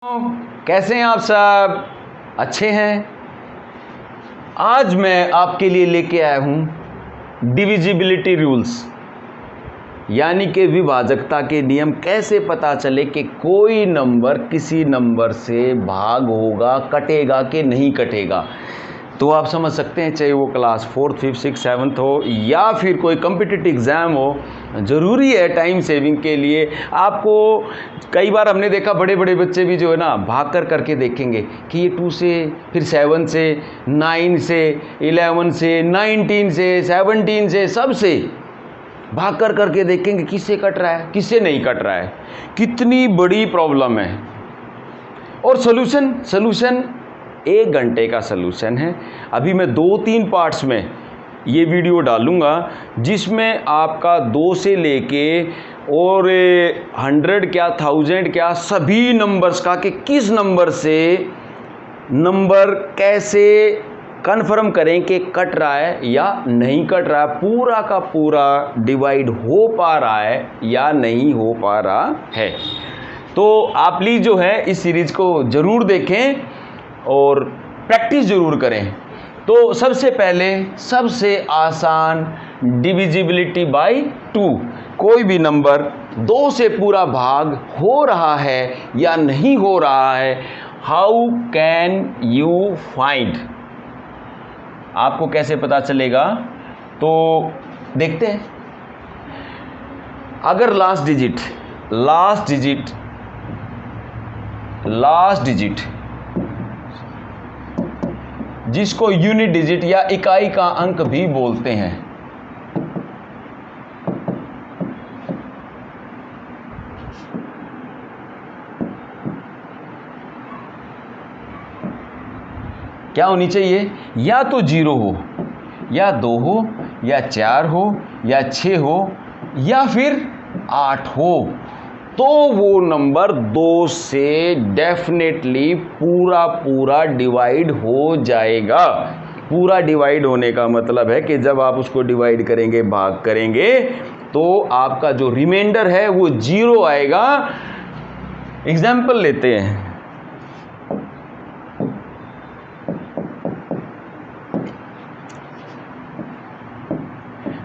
कैसे हैं आप सब? अच्छे हैं। आज मैं आपके लिए लेके आया हूँ डिविजिबिलिटी रूल्स, यानी कि विभाजकता के नियम। कैसे पता चले कि कोई नंबर किसी नंबर से भाग होगा, कटेगा कि नहीं कटेगा। तो आप समझ सकते हैं, चाहे वो class 4th 5th 6th 7th हो या फिर कोई कॉम्पिटिटिव एग्ज़ाम हो, ज़रूरी है टाइम सेविंग के लिए। आपको कई बार हमने देखा, बड़े बड़े बच्चे भी जो है ना, भाग कर करके देखेंगे कि ये 2 से, फिर 7 से, 9 से, 11 से, 19 से, 17 से, सब से भाग कर करके देखेंगे किससे कट रहा है, किससे नहीं कट रहा है। कितनी बड़ी प्रॉब्लम है। और सॉल्यूशन 1 घंटे का सलूशन है। अभी मैं 2-3 पार्ट्स में ये वीडियो डालूंगा, जिसमें आपका 2 से लेके और 100 क्या 1000 क्या सभी नंबर्स का, कि किस नंबर से नंबर कैसे कन्फर्म करें कि कट रहा है या नहीं कट रहा है, पूरा का पूरा डिवाइड हो पा रहा है या नहीं हो पा रहा है। तो आप प्लीज़ जो है इस सीरीज़ को ज़रूर देखें और प्रैक्टिस ज़रूर करें। तो सबसे पहले सबसे आसान, डिविजिबिलिटी बाय 2। कोई भी नंबर 2 से पूरा भाग हो रहा है या नहीं हो रहा है, हाउ कैन यू फाइंड? आपको कैसे पता चलेगा? तो देखते हैं। अगर लास्ट डिजिट जिसको यूनिट डिजिट या इकाई का अंक भी बोलते हैं, क्या होनी चाहिए? या तो 0 हो, या 2 हो, या 4 हो, या 6 हो, या फिर 8 हो। तो वो नंबर 2 से डेफिनेटली पूरा डिवाइड हो जाएगा। पूरा डिवाइड होने का मतलब है कि जब आप उसको डिवाइड करेंगे, भाग करेंगे, तो आपका जो रिमाइंडर है वो 0 आएगा। एग्जाम्पल लेते हैं।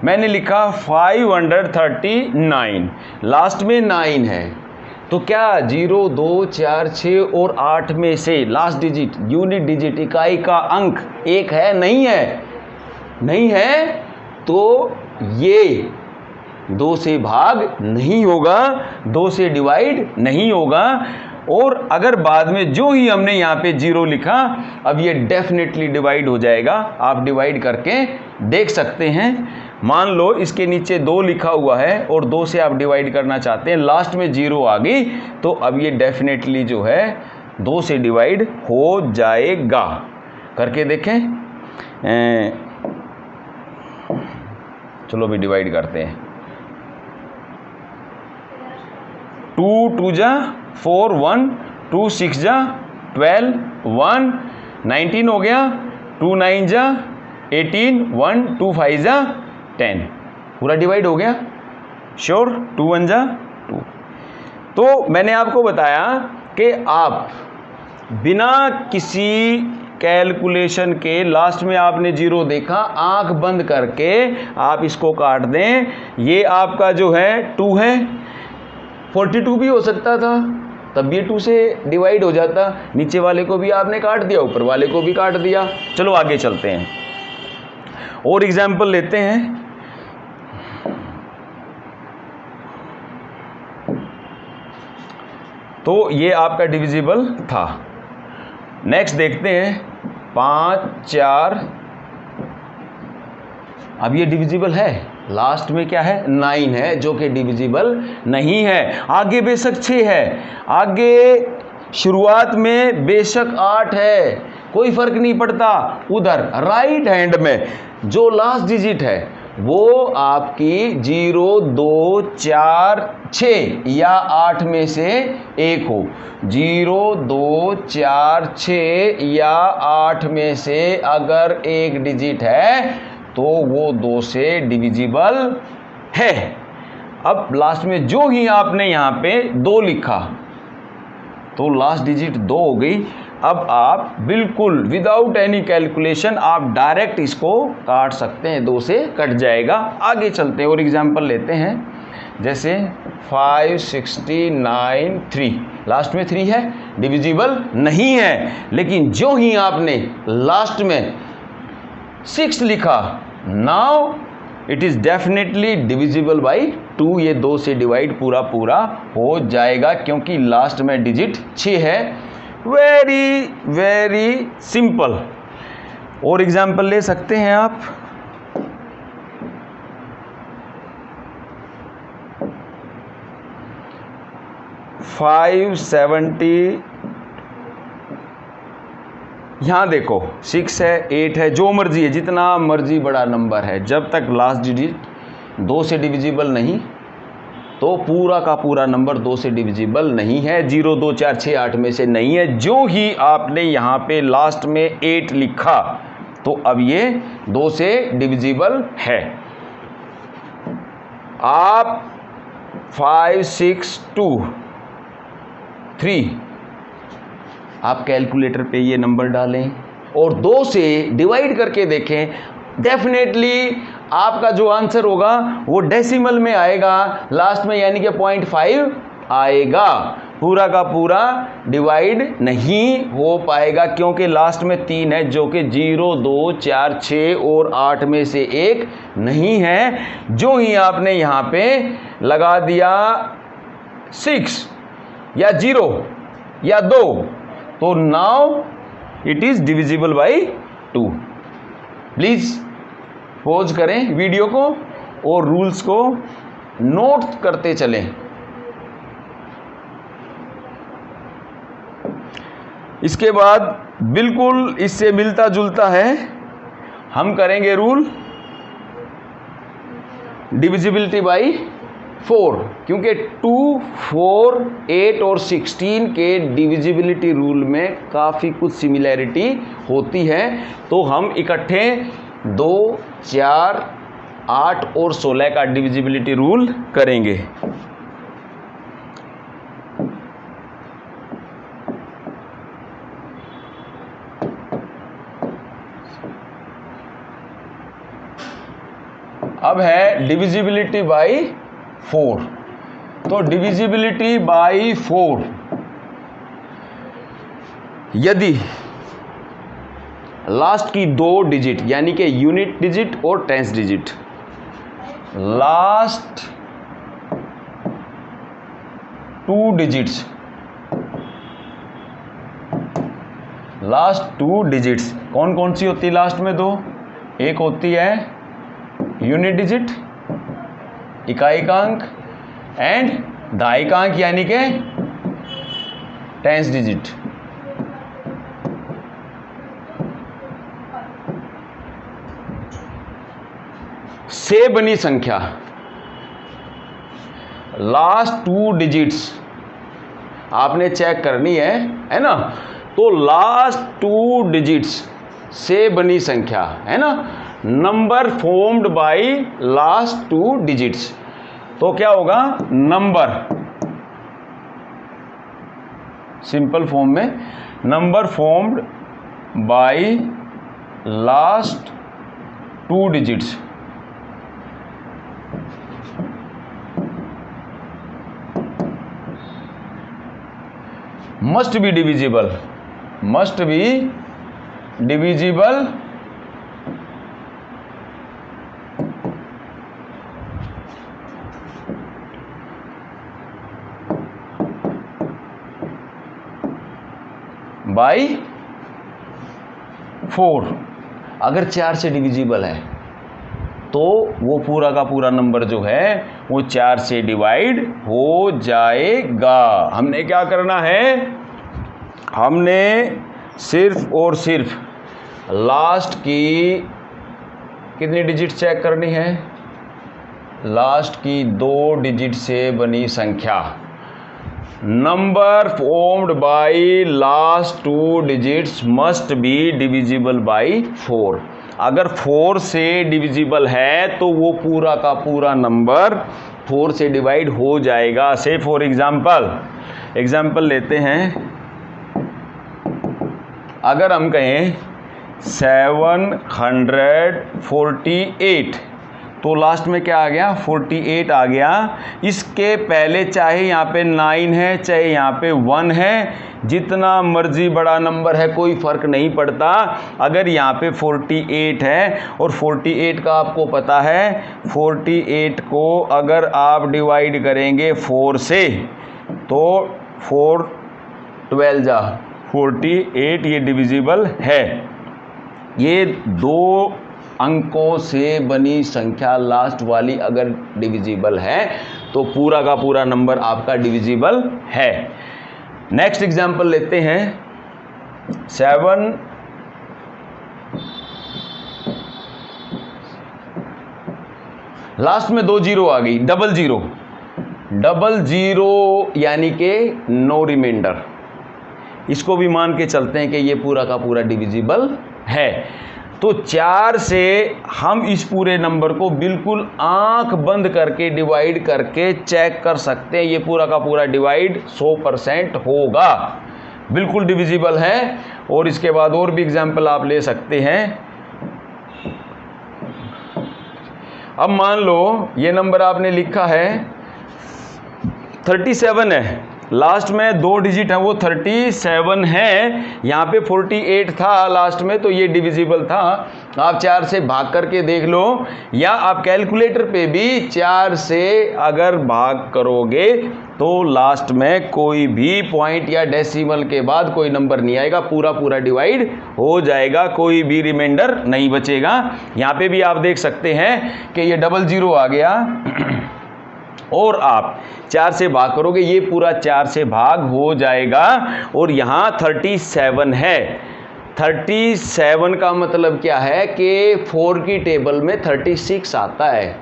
मैंने लिखा 539, लास्ट में 9 है, तो क्या 0, 2, 4, 6 और 8 में से लास्ट डिजिट, यूनिट डिजिट, इकाई का अंक 1 है? नहीं है। नहीं है तो ये 2 से भाग नहीं होगा, 2 से डिवाइड नहीं होगा। और अगर बाद में जो ही हमने यहाँ पे 0 लिखा, अब ये डेफिनेटली डिवाइड हो जाएगा। आप डिवाइड करके देख सकते हैं। मान लो इसके नीचे 2 लिखा हुआ है और 2 से आप डिवाइड करना चाहते हैं, लास्ट में 0 आ गई, तो अब ये डेफिनेटली जो है 2 से डिवाइड हो जाएगा। करके देखें। चलो भी डिवाइड करते हैं। 2 2 जा 4, 1 2 6 जा 12, 1 19 हो गया, 2 9 जा 18, 1 2 5 जा 10। पूरा डिवाइड हो गया। श्योर? 2 1 जा 2। तो मैंने आपको बताया कि आप बिना किसी कैलकुलेशन के, लास्ट में आपने 0 देखा, आंख बंद करके आप इसको काट दें। ये आपका जो है 2 है। 42 भी हो सकता था, तब ये 2 से डिवाइड हो जाता। नीचे वाले को भी आपने काट दिया, ऊपर वाले को भी काट दिया। चलो आगे चलते हैं और एग्जाम्पल लेते हैं। तो ये आपका डिविजिबल था। नेक्स्ट देखते हैं 5 4। अब ये डिविजिबल है। लास्ट में क्या है? 9 है, जो कि डिविजिबल नहीं है। आगे बेशक 6 है, आगे शुरुआत में बेशक 8 है, कोई फर्क नहीं पड़ता। उधर राइट हैंड में जो लास्ट डिजिट है वो आपकी 0 2 4 6 या 8 में से एक हो। 0 2 4 6 या 8 में से अगर एक डिजिट है तो वो 2 से डिविजिबल है। अब लास्ट में जो ही आपने यहाँ पे 2 लिखा, तो लास्ट डिजिट 2 हो गई। अब आप बिल्कुल विदाउट एनी कैलकुलेशन आप डायरेक्ट इसको काट सकते हैं, 2 से कट जाएगा। आगे चलते हैं और एग्जांपल लेते हैं, जैसे 569 3, लास्ट में 3 है, डिविजिबल नहीं है। लेकिन जो ही आपने लास्ट में 6 लिखा, now it is definitely divisible by 2। ये 2 से डिवाइड पूरा पूरा हो जाएगा क्योंकि लास्ट में डिजिट 6 है। Very very simple. और एग्जाम्पल ले सकते हैं आप, यहाँ देखो 6 है, 8 है, जो मर्जी है, जितना मर्जी बड़ा नंबर है, जब तक लास्ट डिजिट 2 से डिविजिबल नहीं तो पूरा का पूरा नंबर 2 से डिविजिबल नहीं है। 0 2 4 6 8 में से नहीं है। जो ही आपने यहाँ पे लास्ट में 8 लिखा तो अब ये 2 से डिविजिबल है। आप 5 6 2 3 आप कैलकुलेटर पे ये नंबर डालें और 2 से डिवाइड करके देखें, डेफिनेटली आपका जो आंसर होगा वो डेसिमल में आएगा लास्ट में, यानी कि 0.5 आएगा। पूरा का पूरा डिवाइड नहीं हो पाएगा क्योंकि लास्ट में 3 है, जो कि 0 2 4 6 और 8 में से एक नहीं है। जो ही आपने यहाँ पे लगा दिया 6 या 0 या 2 तो now it is divisible by 2। Please pause करें वीडियो को और रूल्स को नोट करते चलें। इसके बाद बिल्कुल इससे मिलता जुलता है, हम करेंगे रूल डिविजिबिलिटी बाई 4, क्योंकि 2 4 8 और 16 के डिविजिबिलिटी रूल में काफ़ी कुछ सिमिलैरिटी होती है। तो हम इकट्ठे 2 4 8 और 16 का डिविजिबिलिटी रूल करेंगे। अब है डिविजिबिलिटी बाई 4। तो डिविजिबिलिटी बाई 4, यदि लास्ट की 2 डिजिट यानी कि यूनिट डिजिट और tens digit, last 2 digits, last 2 digits कौन कौन सी होती है लास्ट में 2? एक होती है यूनिट डिजिट, इकाइकांक, एंड दहाइकांक यानी कि टेंस डिजिट। से बनी संख्या लास्ट 2 डिजिट्स आपने चेक करनी है ना? तो लास्ट 2 डिजिट्स से बनी संख्या है ना, number formed by last 2 digits. तो क्या होगा? नंबर सिंपल फॉर्म में, number formed by last 2 digits must be divisible, must be divisible by 4। अगर 4 से डिविजिबल है तो वो पूरा का पूरा नंबर जो है वो 4 से डिवाइड हो जाएगा। हमने क्या करना है? हमने सिर्फ और सिर्फ लास्ट की कितनी डिजिट चेक करनी है? लास्ट की 2 डिजिट से बनी संख्या, number formed by last 2 digits must be divisible by 4। अगर 4 से डिविजिबल है तो वो पूरा का पूरा नंबर 4 से डिवाइड हो जाएगा। से फॉर एग्जांपल एग्जाम्पल लेते हैं। अगर हम कहें 748 तो लास्ट में क्या आ गया, 48 आ गया। इसके पहले चाहे यहाँ पे 9 है चाहे यहाँ पे 1 है, जितना मर्जी बड़ा नंबर है कोई फ़र्क नहीं पड़ता। अगर यहाँ पे 48 है और 48 का आपको पता है, 48 को अगर आप डिवाइड करेंगे 4 से तो 4 12 जा 48, ये डिविजिबल है। ये 2 अंकों से बनी संख्या लास्ट वाली अगर डिविजिबल है तो पूरा का पूरा नंबर आपका डिविजिबल है। नेक्स्ट एग्जांपल लेते हैं। 7 लास्ट में 2 जीरो आ गई, 00 यानी कि नो रिमाइंडर। इसको भी मान के चलते हैं कि ये पूरा का पूरा डिविजिबल है। तो 4 से हम इस पूरे नंबर को बिल्कुल आंख बंद करके डिवाइड करके चेक कर सकते हैं, ये पूरा का पूरा डिवाइड 100% होगा, बिल्कुल डिविजिबल है। और इसके बाद और भी एग्जाम्पल आप ले सकते हैं। अब मान लो ये नंबर आपने लिखा है 37 है, लास्ट में 2 डिजिट है वो 37 है, यहाँ पे 48 था लास्ट में तो ये डिविजिबल था। आप 4 से भाग करके देख लो, या आप कैलकुलेटर पे भी 4 से अगर भाग करोगे तो लास्ट में कोई भी पॉइंट या डेसिमल के बाद कोई नंबर नहीं आएगा, पूरा पूरा डिवाइड हो जाएगा, कोई भी रिमाइंडर नहीं बचेगा। यहाँ पे भी आप देख सकते हैं कि ये 00 आ गया और आप 4 से भाग करोगे, ये पूरा 4 से भाग हो जाएगा। और यहाँ 37 है, 37 का मतलब क्या है कि 4 की टेबल में 36 आता है,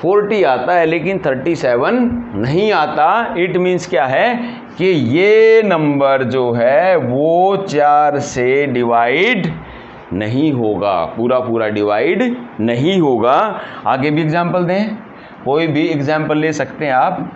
40 आता है लेकिन 37 नहीं आता। इट मीन्स क्या है कि ये नंबर जो है वो 4 से डिवाइड नहीं होगा, पूरा पूरा डिवाइड नहीं होगा। आगे भी एग्जाम्पल दें, कोई भी एग्जाम्पल ले सकते हैं आप।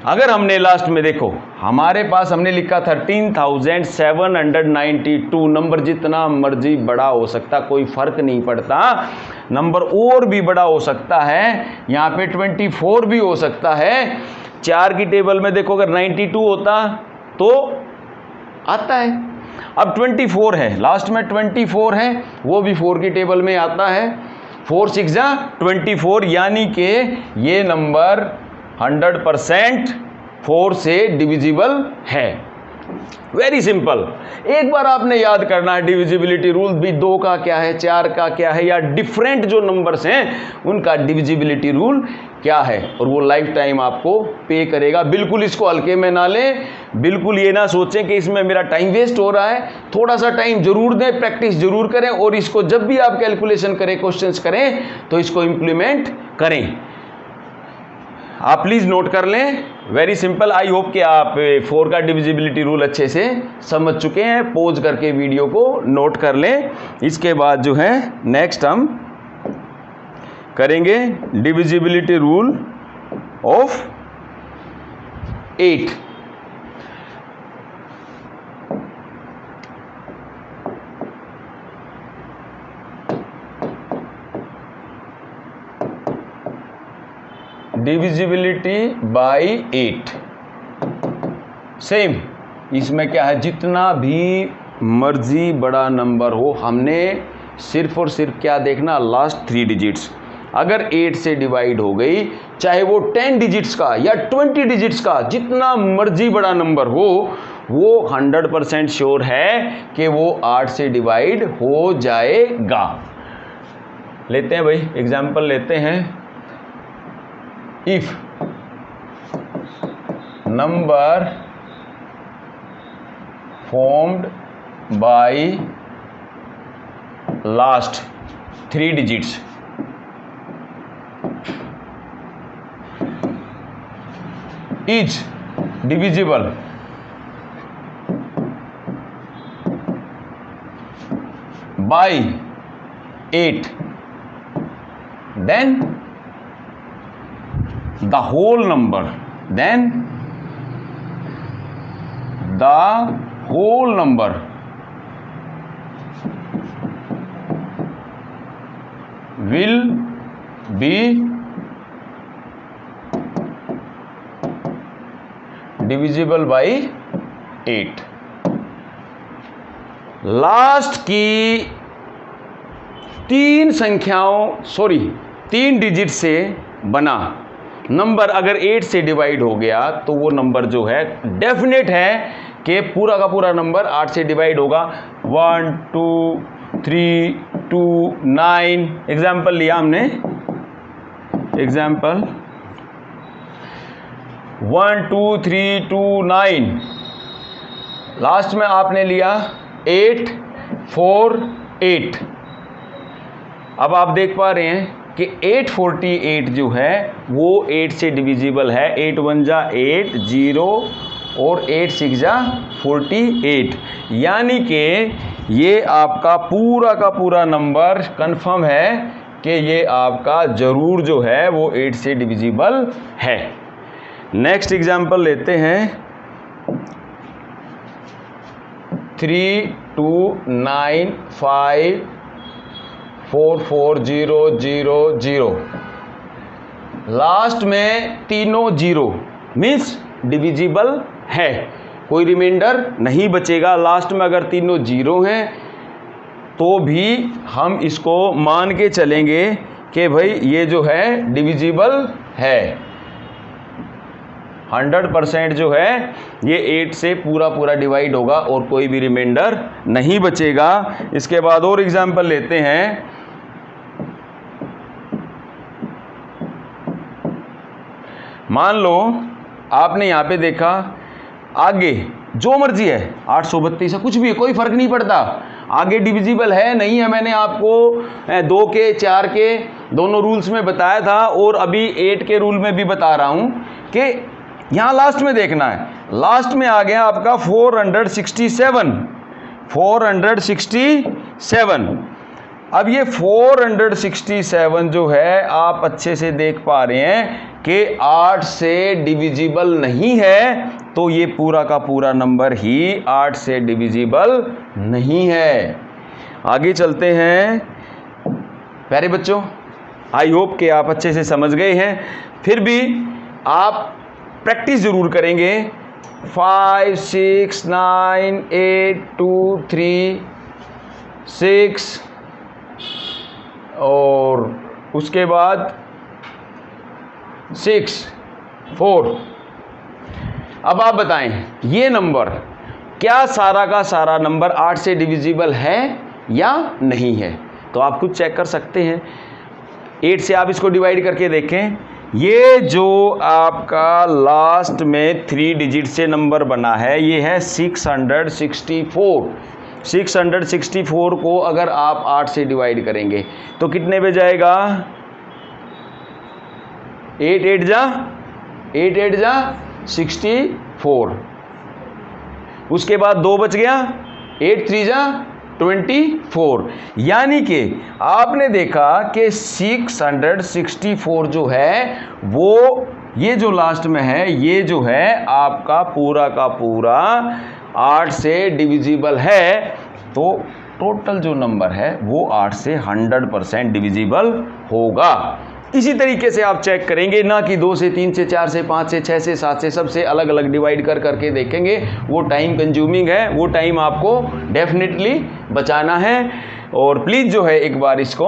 अगर हमने लास्ट में देखो हमारे पास हमने लिखा 13,792, नंबर जितना मर्जी बड़ा हो सकता, कोई फर्क नहीं पड़ता, नंबर और भी बड़ा हो सकता है, यहाँ पे 24 भी हो सकता है। 4 की टेबल में देखो अगर 92 होता तो आता है, अब 24 है, लास्ट में 24 है, वो भी 4 की टेबल में आता है, 4 6 जा 24, यानी कि ये नंबर 100% 4 से डिविजिबल है। Very simple. एक बार आपने याद करना है डिविजिबिलिटी रूल भी, 2 का क्या है, 4 का क्या है, या डिफरेंट जो नंबर्स हैं उनका डिविजिबिलिटी रूल क्या है, और वो लाइफ टाइम आपको पे करेगा। बिल्कुल इसको हल्के में ना लें, बिल्कुल ये ना सोचें कि इसमें मेरा टाइम वेस्ट हो रहा है, थोड़ा सा टाइम जरूर दें, प्रैक्टिस जरूर करें, और इसको जब भी आप कैलकुलेशन करें, क्वेश्चंस करें तो इसको इंप्लीमेंट करें। आप प्लीज़ नोट कर लें, वेरी सिंपल। आई होप कि आप 4 का डिविजिबिलिटी रूल अच्छे से समझ चुके हैं। पॉज करके वीडियो को नोट कर लें। इसके बाद जो है नेक्स्ट हम करेंगे divisibility rule of 8। Divisibility bye 8 same, इसमें क्या है, जितना भी मर्जी बड़ा नंबर हो, हमने सिर्फ और सिर्फ क्या देखना, लास्ट 3 डिजिट्स। अगर 8 से डिवाइड हो गई, चाहे वो 10 डिजिट्स का या 20 डिजिट्स का, जितना मर्जी बड़ा नंबर हो, वो 100% श्योर है कि वो 8 से डिवाइड हो जाएगा। लेते हैं भाई एग्जाम्पल लेते हैं। If number formed by last 3 digits is divisible by 8, then the whole number, then the whole number will be divisible by 8। Last की तीन डिजिट से बना नंबर अगर 8 से डिवाइड हो गया तो वो नंबर जो है डेफिनेट है कि पूरा का पूरा नंबर 8 से डिवाइड होगा। 1 2 3 2 9 एग्जाम्पल लिया हमने, एग्जाम्पल 1 2 3 2 9, लास्ट में आपने लिया 8 4 8। अब आप देख पा रहे हैं कि 848 जो है वो 8 से डिविजिबल है। 8 1 जा 8 0 और 8 6 जा 48, यानी कि ये आपका पूरा का पूरा नंबर कंफर्म है कि ये आपका ज़रूर जो है वो 8 से डिविजिबल है। नेक्स्ट एग्जाम्पल लेते हैं 3 2 9 5 4 4 0 0 0, लास्ट में तीनों जीरो मीन्स डिविजिबल है, कोई रिमाइंडर नहीं बचेगा। लास्ट में अगर तीनों जीरो हैं तो भी हम इसको मान के चलेंगे कि भाई ये जो है डिविजिबल है। 100% जो है ये 8 से पूरा पूरा डिवाइड होगा और कोई भी रिमाइंडर नहीं बचेगा। इसके बाद और एग्जाम्पल लेते हैं, मान लो आपने यहाँ पे देखा आगे जो मर्जी है 832 है, कुछ भी है, कोई फर्क नहीं पड़ता, आगे डिविजिबल है नहीं है। मैंने आपको 2 के 4 के दोनों रूल्स में बताया था और अभी 8 के रूल में भी बता रहा हूँ कि यहाँ लास्ट में देखना है। लास्ट में आ गया आपका 467। अब ये 467 जो है आप अच्छे से देख पा रहे हैं कि 8 से डिविजिबल नहीं है, तो ये पूरा का पूरा नंबर ही 8 से डिविजिबल नहीं है। आगे चलते हैं प्यारे बच्चों, आई होप कि आप अच्छे से समझ गए हैं। फिर भी आप प्रैक्टिस ज़रूर करेंगे। 5 6 9 8 2 3 6 और उसके बाद 6 4। अब आप बताएं ये नंबर क्या सारा का सारा नंबर 8 से डिविजिबल है या नहीं है? तो आप खुद चेक कर सकते हैं। 8 से आप इसको डिवाइड करके देखें। ये जो आपका लास्ट में 3 डिजिट से नंबर बना है ये है 664। 664 को अगर आप 8 से डिवाइड करेंगे तो कितने पे जाएगा? 8 8 जा 64। उसके बाद 2 बच गया, 8 3 जा 24। यानी कि आपने देखा कि 664 जो है वो ये जो लास्ट में है ये जो है आपका पूरा का पूरा 8 से डिविजिबल है। तो टोटल जो नंबर है वो 8 से 100% डिविजिबल होगा। इसी तरीके से आप चेक करेंगे, ना कि 2 से 3 से 4 से 5 से 6 से 7 से सबसे अलग अलग डिवाइड करके देखेंगे। वो टाइम कंज्यूमिंग है, वो टाइम आपको डेफिनेटली बचाना है। और प्लीज़ जो है एक बार इसको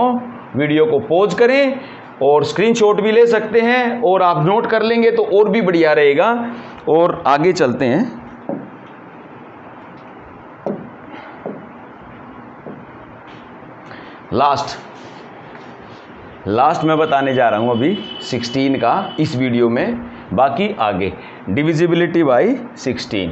वीडियो को पॉज करें और स्क्रीनशॉट भी ले सकते हैं और आप नोट कर लेंगे तो और भी बढ़िया रहेगा। और आगे चलते हैं। लास्ट मैं बताने जा रहा हूं अभी 16 का इस वीडियो में, बाकी आगे डिविजिबिलिटी बाय 16।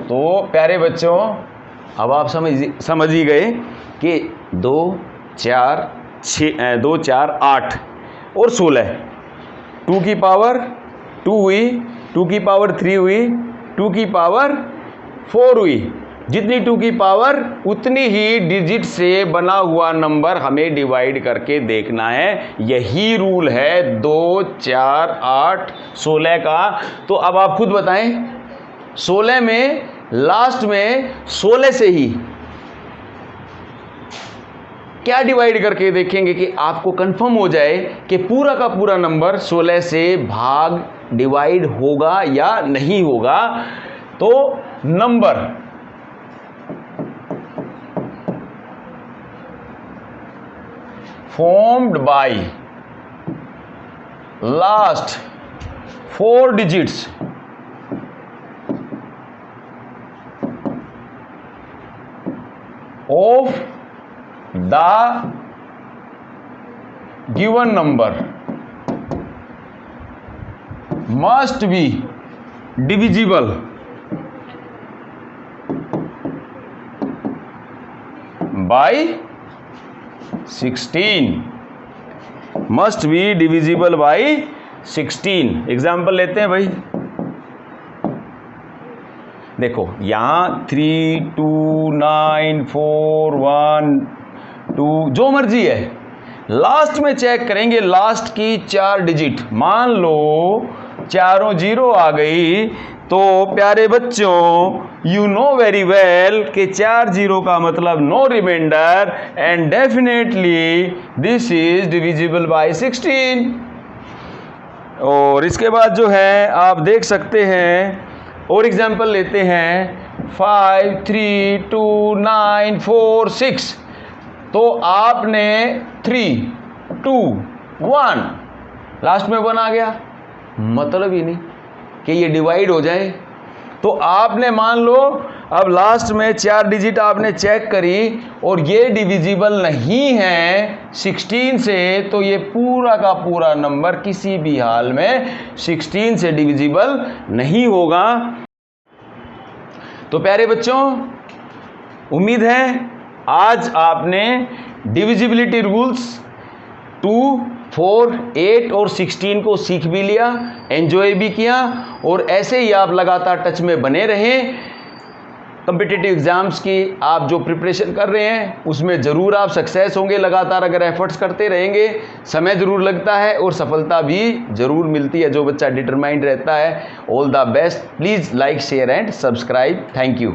तो प्यारे बच्चों अब आप समझ ही गए कि 2 4 8 और 16, 2 की पावर 2 हुई, 2 की पावर 3 हुई, 2 की पावर 4 हुई। जितनी 2 की पावर उतनी ही डिजिट से बना हुआ नंबर हमें डिवाइड करके देखना है। यही रूल है 2, 4, 8, 16 का। तो अब आप खुद बताएं, 16 में लास्ट में 16 से ही क्या डिवाइड करके देखेंगे कि आपको कंफर्म हो जाए कि पूरा का पूरा नंबर 16 से भाग डिवाइड होगा या नहीं होगा। तो number formed by last 4 digits of the given number must be divisible by 16, must be divisible by 16। Example लेते हैं भाई। देखो यहां 3, 2, 9, 4, 1, 2 जो मर्जी है, लास्ट में चेक करेंगे लास्ट की 4 डिजिट। मान लो चारों 0 आ गई, तो प्यारे बच्चों यू नो वेरी वेल कि 4 0 का मतलब no remainder and definitely this is divisible by 16। और इसके बाद जो है आप देख सकते हैं, और एग्जांपल लेते हैं 5, 3, 2, 9, 4, 6। तो आपने 3, 2, 1 लास्ट में 1 आ गया, मतलब ही नहीं कि ये डिवाइड हो जाए। तो आपने मान लो अब लास्ट में 4 डिजिट आपने चेक करी और ये डिविजिबल नहीं है 16 से, तो ये पूरा का पूरा नंबर किसी भी हाल में 16 से डिविजिबल नहीं होगा। तो प्यारे बच्चों, उम्मीद है आज आपने डिविजिबिलिटी रूल्स 2, 4, 8 और 16 को सीख भी लिया, एंजॉय भी किया, और ऐसे ही आप लगातार टच में बने रहें। कॉम्पिटिटिव एग्जाम्स की आप जो प्रिपरेशन कर रहे हैं उसमें ज़रूर आप सक्सेस होंगे। लगातार अगर एफर्ट्स करते रहेंगे, समय ज़रूर लगता है और सफलता भी ज़रूर मिलती है जो बच्चा डिटरमाइंड रहता है। All the best. Please like, share and subscribe. Thank you.